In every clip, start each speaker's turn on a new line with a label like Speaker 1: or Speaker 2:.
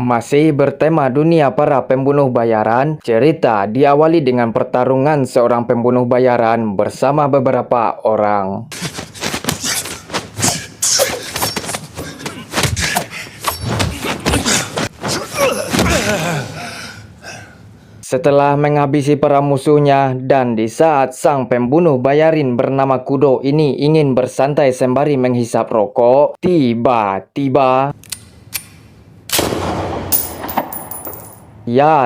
Speaker 1: Masih bertema dunia para pembunuh bayaran, cerita diawali dengan pertarungan seorang pembunuh bayaran bersama beberapa orang. Setelah menghabisi para musuhnya dan di saat sang pembunuh bayarin bernama Kudo ini ingin bersantai sembari menghisap rokok, tiba-tiba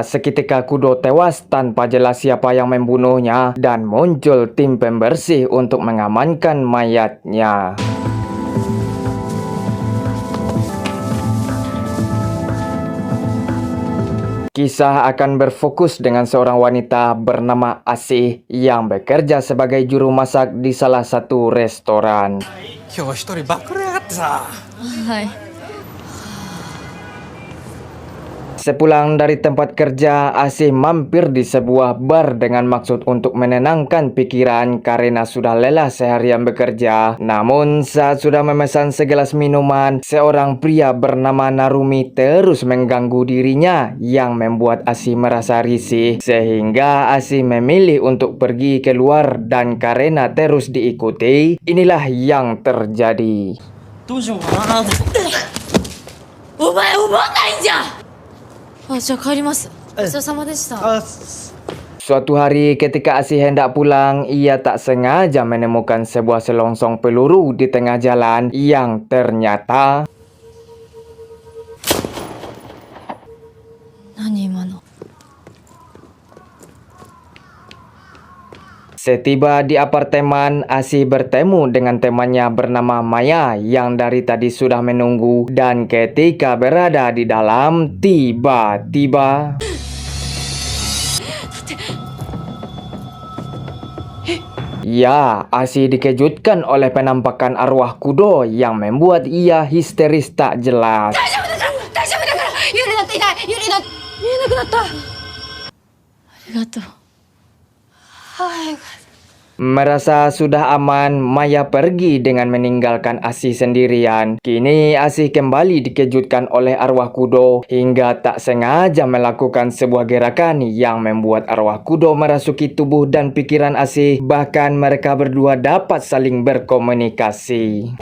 Speaker 1: seketika Kudo tewas tanpa jelas siapa yang membunuhnya dan muncul tim pembersih untuk mengamankan mayatnya. Kisah akan berfokus dengan seorang wanita bernama Asih yang bekerja sebagai juru masak di salah satu restoran. Sepulang dari tempat kerja, Asih mampir di sebuah bar dengan maksud untuk menenangkan pikiran karena sudah lelah seharian bekerja. Namun saat sudah memesan segelas minuman, seorang pria bernama Narumi terus mengganggu dirinya yang membuat Asih merasa risih. Sehingga Asih memilih untuk pergi keluar dan karena terus diikuti, inilah yang terjadi. Suatu hari ketika Asih hendak pulang, ia tak sengaja menemukan sebuah selongsong peluru di tengah jalan yang ternyata setiba di apartemen, Asih bertemu dengan temannya bernama Maya yang dari tadi sudah menunggu, dan ketika berada di dalam, tiba-tiba Asih dikejutkan oleh penampakan arwah Kudo yang membuat ia histeris tak jelas. Merasa sudah aman, Maya pergi dengan meninggalkan Asih sendirian. Kini Asih kembali dikejutkan oleh arwah Kudo hingga tak sengaja melakukan sebuah gerakan yang membuat arwah Kudo merasuki tubuh dan pikiran Asih. Bahkan mereka berdua dapat saling berkomunikasi.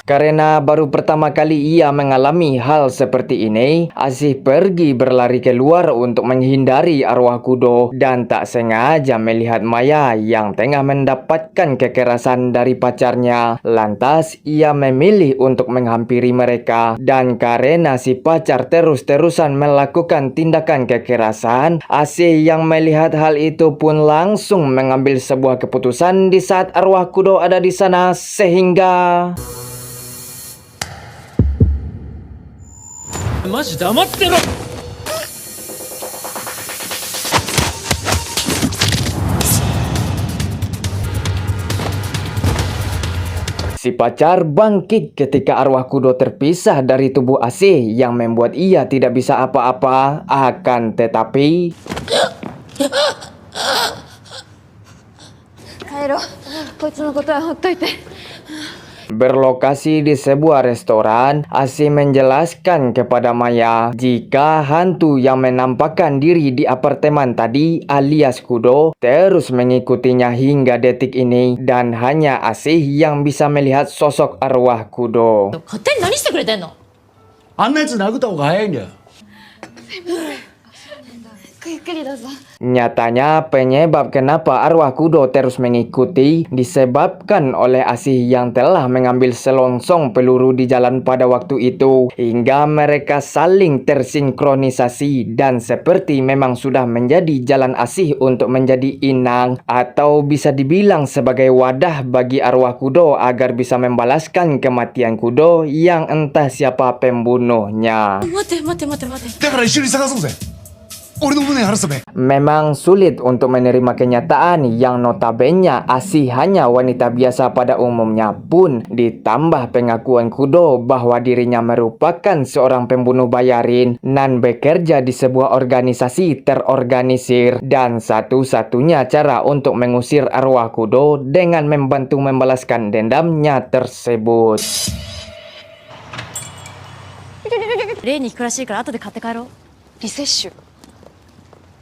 Speaker 1: Karena baru pertama kali ia mengalami hal seperti ini, Asih pergi berlari keluar untuk menghindari arwah Kudo dan tak sengaja melihat Maya yang tengah mendapatkan kekerasan dari pacarnya. Lantas ia memilih untuk menghampiri mereka, dan karena si pacar terus-terusan melakukan tindakan kekerasan, Asih yang melihat hal itu pun langsung mengambil sebuah keputusan di saat arwah Kudo ada di sana, sehingga si pacar bangkit ketika arwah Kudo terpisah dari tubuh Asih yang membuat ia tidak bisa apa-apa. Akan tetapi berlokasi di sebuah restoran, Asih menjelaskan kepada Maya jika hantu yang menampakkan diri di apartemen tadi alias Kudo terus mengikutinya hingga detik ini, dan hanya Asih yang bisa melihat sosok arwah Kudo. Nyatanya penyebab kenapa arwah Kudo terus mengikuti disebabkan oleh Asih yang telah mengambil selongsong peluru di jalan pada waktu itu, hingga mereka saling tersinkronisasi dan seperti memang sudah menjadi jalan Asih untuk menjadi inang atau bisa dibilang sebagai wadah bagi arwah Kudo agar bisa membalaskan kematian Kudo yang entah siapa pembunuhnya.
Speaker 2: 俺の胸に晴らすべ。
Speaker 1: Memang sulit untuk menerima kenyataan yang notabene Asih hanya wanita biasa pada umumnya pun ditambah pengakuan Kudo bahwa dirinya merupakan seorang pembunuh bayarin dan bekerja di sebuah organisasi terorganisir dan satu-satunya cara untuk mengusir arwah Kudo dengan membantu membalaskan dendamnya tersebut.
Speaker 3: 例に聞くらしいから後で買って帰ろう。リセッシュ。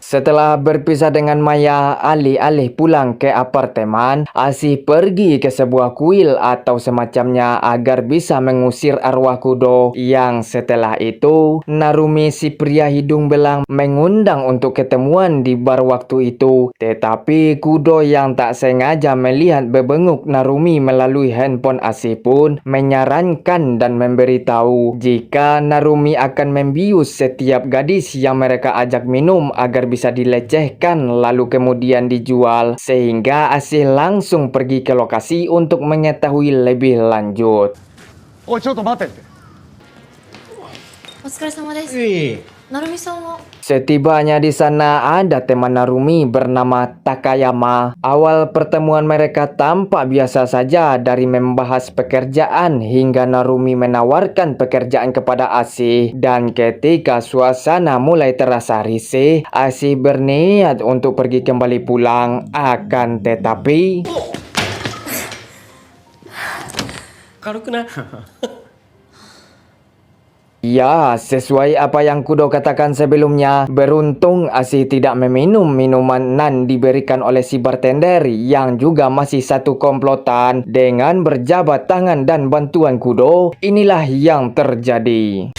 Speaker 1: Setelah berpisah dengan Maya, alih-alih pulang ke apartemen, Asih pergi ke sebuah kuil atau semacamnya agar bisa mengusir arwah Kudo. Yang setelah itu, Narumi si pria hidung belang mengundang untuk ketemuan di bar waktu itu. Tetapi Kudo yang tak sengaja melihat bebenguk Narumi melalui handphone Asih pun menyarankan dan memberitahu jika Narumi akan membius setiap gadis yang mereka ajak minum agar bisa dilecehkan lalu kemudian dijual, sehingga Asih langsung pergi ke lokasi untuk mengetahui lebih lanjut.
Speaker 2: おい、ちょっと待ってって。
Speaker 3: お疲れ様です。なるみさんは
Speaker 1: Setibanya di sana ada teman Narumi bernama Takayama. Awal pertemuan mereka tampak biasa saja dari membahas pekerjaan hingga Narumi menawarkan pekerjaan kepada Asih. Dan ketika suasana mulai terasa risih, Asih berniat untuk pergi kembali pulang. Akan tetapi... Ya, sesuai apa yang Kudo katakan sebelumnya, beruntung Asih tidak meminum minuman nan diberikan oleh si bartender yang juga masih satu komplotan. Dengan berjabat tangan dan bantuan Kudo, inilah yang terjadi.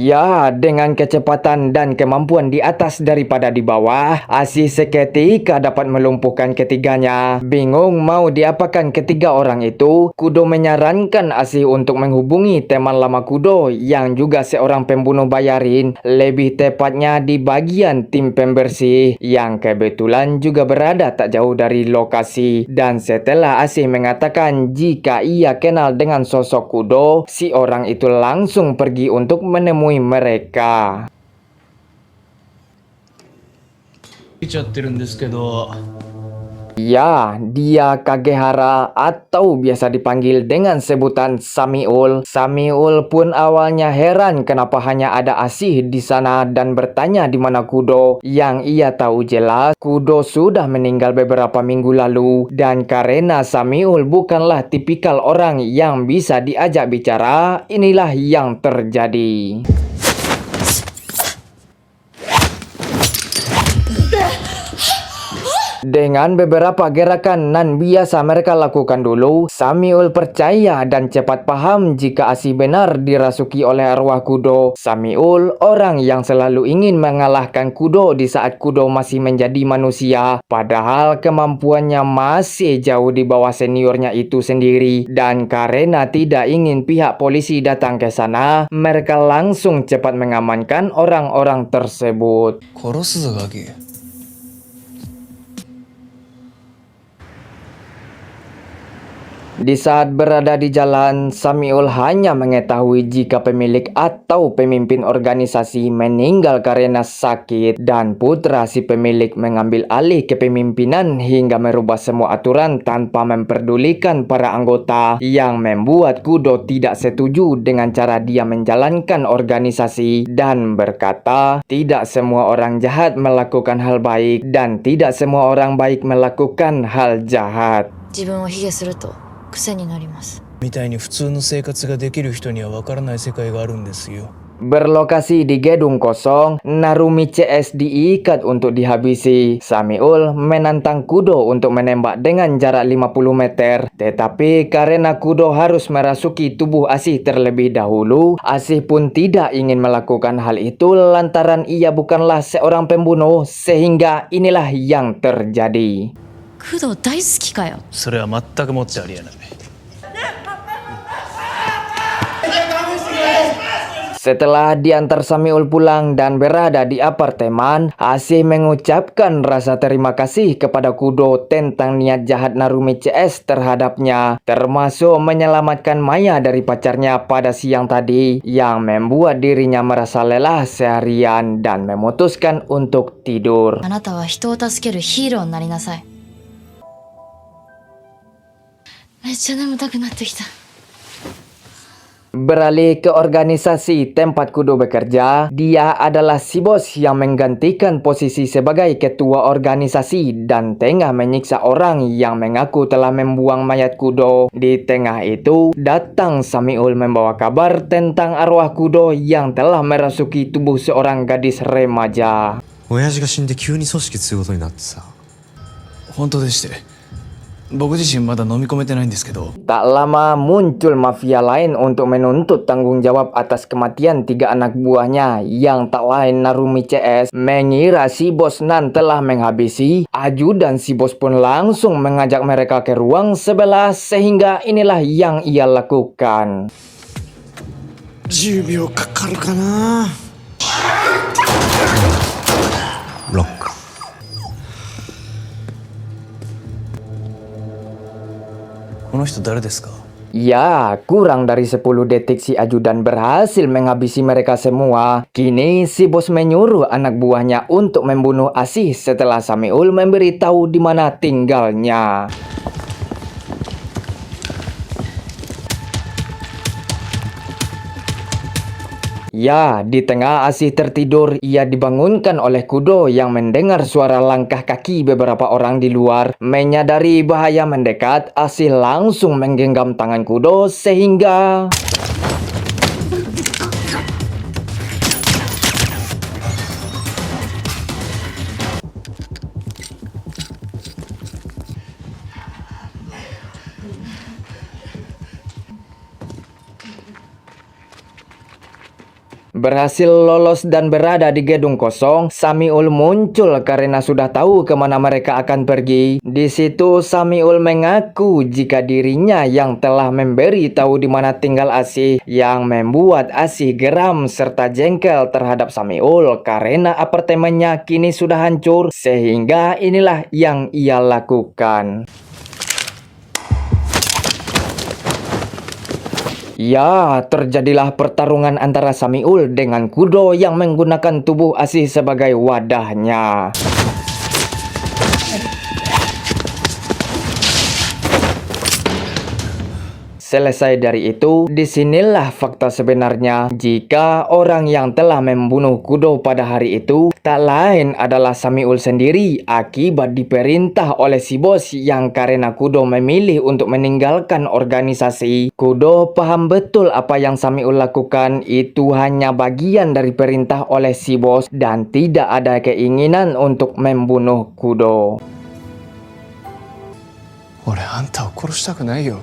Speaker 1: Ya, dengan kecepatan dan kemampuan di atas daripada di bawah, Asih seketika dapat melumpuhkan ketiganya. Bingung mau diapakan ketiga orang itu, Kudo menyarankan Asih untuk menghubungi teman lama Kudo yang juga seorang pembunuh bayarin, lebih tepatnya di bagian tim pembersih yang kebetulan juga berada tak jauh dari lokasi. Dan setelah Asih mengatakan jika ia kenal dengan sosok Kudo, si orang itu langsung pergi untuk menemui mereka.
Speaker 4: 見ちゃってるんですけど、
Speaker 1: Ya, dia Kagehara atau biasa dipanggil dengan sebutan Samiul. Samiul pun awalnya heran kenapa hanya ada Asih di sana dan bertanya di mana Kudo. Yang ia tahu jelas, Kudo sudah meninggal beberapa minggu lalu. Dan karena Samiul bukanlah tipikal orang yang bisa diajak bicara, inilah yang terjadi. Dengan beberapa gerakan nan biasa mereka lakukan dulu, Samiul percaya dan cepat paham jika Asih benar dirasuki oleh arwah Kudo. Samiul, orang yang selalu ingin mengalahkan Kudo di saat Kudo masih menjadi manusia, padahal kemampuannya masih jauh di bawah seniornya itu sendiri. Dan karena tidak ingin pihak polisi datang ke sana, mereka langsung cepat mengamankan orang-orang tersebut.
Speaker 4: 殺すぞガキ。
Speaker 1: Di saat berada di jalan, Samiul hanya mengetahui jika pemilik atau pemimpin organisasi meninggal karena sakit dan putra si pemilik mengambil alih kepemimpinan hingga merubah semua aturan tanpa memperdulikan para anggota, yang membuat Kudo tidak setuju dengan cara dia menjalankan organisasi dan berkata tidak semua orang jahat melakukan hal baik dan tidak semua orang baik melakukan hal jahat.
Speaker 3: 自分を卑下すると癖になります。
Speaker 4: みたいに普通の生活ができる人には分からない世界があるんですよ。
Speaker 1: Berlokasi di gedung kosong, Narumi CS diikat untuk dihabisi. Samiul menantang Kudo untuk menembak dengan jarak 50 meter. Tetapi karena Kudo harus merasuki tubuh Asih terlebih dahulu, Asih pun tidak ingin melakukan hal itu lantaran ia bukanlah seorang pembunuh, sehingga inilah yang terjadi.
Speaker 3: 工藤大好きかよ。
Speaker 4: それは全くもってありえない。
Speaker 1: Setelah diantar Samiul pulang dan berada di apartemen, Asih mengucapkan rasa terima kasih kepada Kudo tentang niat jahat Narumi CS terhadapnya, termasuk menyelamatkan Maya dari pacarnya pada siang tadi yang membuat dirinya merasa lelah seharian dan memutuskan untuk tidur.
Speaker 3: あなたは人を助けるヒーローになりなさい。めっちゃ眠たくなってきた。
Speaker 1: Beralih ke organisasi tempat Kudo bekerja, dia adalah si bos yang menggantikan posisi sebagai ketua organisasi dan tengah menyiksa orang yang mengaku telah membuang mayat Kudo. Di tengah itu, datang Samiul membawa kabar tentang arwah Kudo yang telah merasuki tubuh seorang gadis remaja.
Speaker 5: 親父が死んで急に組織継ぐことになってさ。
Speaker 4: 本当でして、僕自身まだ飲み込めてないんですけど。
Speaker 1: Tak lama muncul mafia lain untuk menuntut tanggung jawab atas kematian 3 anak buahnya yang tak lain Narumi CS. Mengira si bos Nan telah menghabisi, ajudan si bos pun langsung mengajak mereka ke ruang sebelah sehingga inilah yang ia lakukan.
Speaker 5: 10秒かかるかな。ロック。
Speaker 4: この人誰ですか？
Speaker 1: Ya, kurang dari 10 detik si ajudan berhasil menghabisi mereka semua. Kini si bos menyuruh anak buahnya untuk membunuh Asih setelah Samiul memberitahu di mana tinggalnya. Ya, di tengah Asih tertidur, ia dibangunkan oleh Kudo yang mendengar suara langkah kaki beberapa orang di luar. Menyadari bahaya mendekat, Asih langsung menggenggam tangan Kudo sehingga... Berhasil lolos dan berada di gedung kosong, Samiul muncul karena sudah tahu kemana mereka akan pergi. Di situ Samiul mengaku jika dirinya yang telah memberi tahu di mana tinggal Asih, yang membuat Asih geram serta jengkel terhadap Samiul karena apartemennya kini sudah hancur, sehingga inilah yang ia lakukan. Ya, terjadilah pertarungan antara Samiul dengan Kudo yang menggunakan tubuh Asih sebagai wadahnya. Selesai dari itu, disinilah fakta sebenarnya jika orang yang telah membunuh Kudo pada hari itu tak lain adalah Samiul sendiri akibat diperintah oleh si bos yang karena Kudo memilih untuk meninggalkan organisasi. Kudo paham betul apa yang Samiul lakukan itu hanya bagian dari perintah oleh si bos dan tidak ada keinginan untuk membunuh Kudo.
Speaker 4: 俺あんたを殺したくないよ。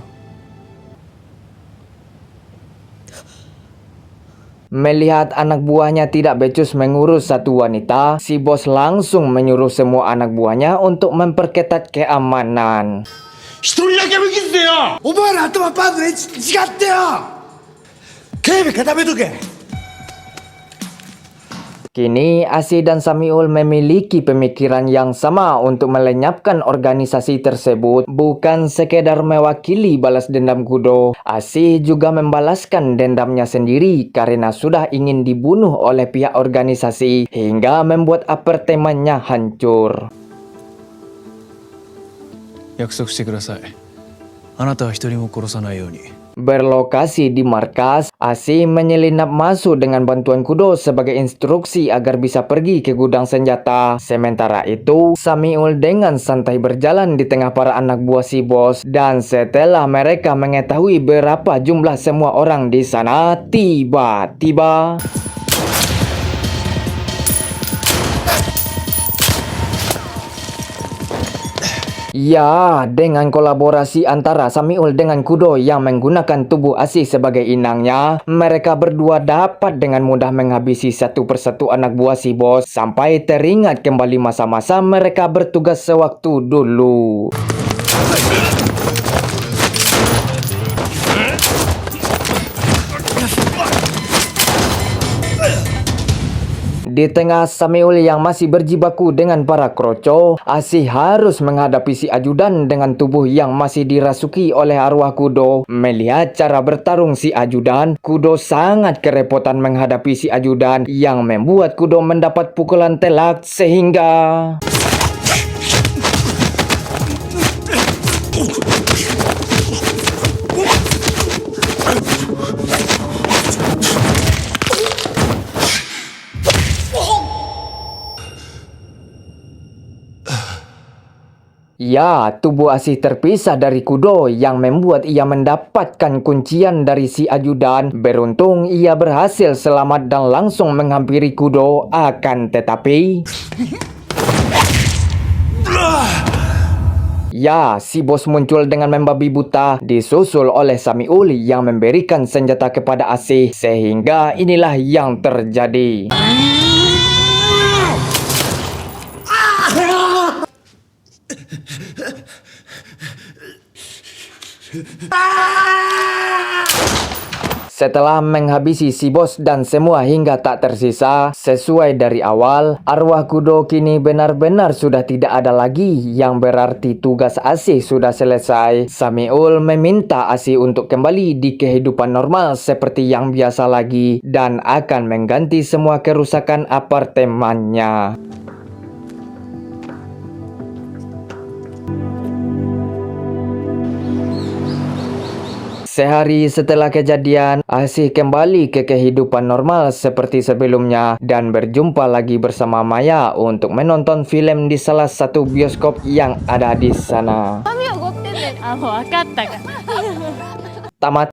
Speaker 1: Melihat anak buahnya tidak becus mengurus satu wanita, si bos langsung menyuruh semua anak buahnya untuk memperketat keamanan.
Speaker 2: 一人だけ無傷でよ。お前ら頭パンツ違ってよ。警備固めとけ。
Speaker 1: Kini Asih dan Samiul memiliki pemikiran yang sama untuk melenyapkan organisasi tersebut, bukan sekedar mewakili balas dendam Kudo. Asih juga membalaskan dendamnya sendiri karena sudah ingin dibunuh oleh pihak organisasi hingga membuat apartemennya hancur.
Speaker 4: 約束してください。あなたは一人も殺さないように。
Speaker 1: Berlokasi di markas, Asih menyelinap masuk dengan bantuan Kudo sebagai instruksi agar bisa pergi ke gudang senjata. Sementara itu, Samiul dengan santai berjalan di tengah para anak buah si bos. Dan setelah mereka mengetahui berapa jumlah semua orang di sana, tiba-tiba... Ya, dengan kolaborasi antara Samiul dengan Kudo yang menggunakan tubuh Asih sebagai inangnya, mereka berdua dapat dengan mudah menghabisi satu persatu anak buah si bos sampai teringat kembali masa-masa mereka bertugas sewaktu dulu. Di tengah Sameul yang masih berjibaku dengan para kroco, Asih harus menghadapi si ajudan dengan tubuh yang masih dirasuki oleh arwah kudo. Melihat cara bertarung si ajudan, kudo sangat kerepotan menghadapi si ajudan yang membuat kudo mendapat pukulan telak sehingga ya, tubuh Asih terpisah dari kudo yang membuat ia mendapatkan kuncian dari si ajudan. Beruntung ia berhasil selamat dan langsung menghampiri kudo. Akan tetapi ya, si bos muncul dengan membabi buta, disusul oleh Sameul yang memberikan senjata kepada Asih, sehingga inilah yang terjadi. Setelah menghabisi si bos dan semua hingga tak tersisa, sesuai dari awal, arwah kudo kini benar-benar sudah tidak ada lagi, yang berarti tugas Asih sudah selesai. Sameul meminta Asih untuk kembali di kehidupan normal seperti yang biasa lagi dan akan mengganti semua kerusakan apartemennya. Sehari setelah kejadian, Asih kembali ke kehidupan normal seperti sebelumnya dan berjumpa lagi bersama Maya untuk menonton film di salah satu bioskop yang ada di sana.
Speaker 3: Ah, もう分かったか。
Speaker 1: Tamat.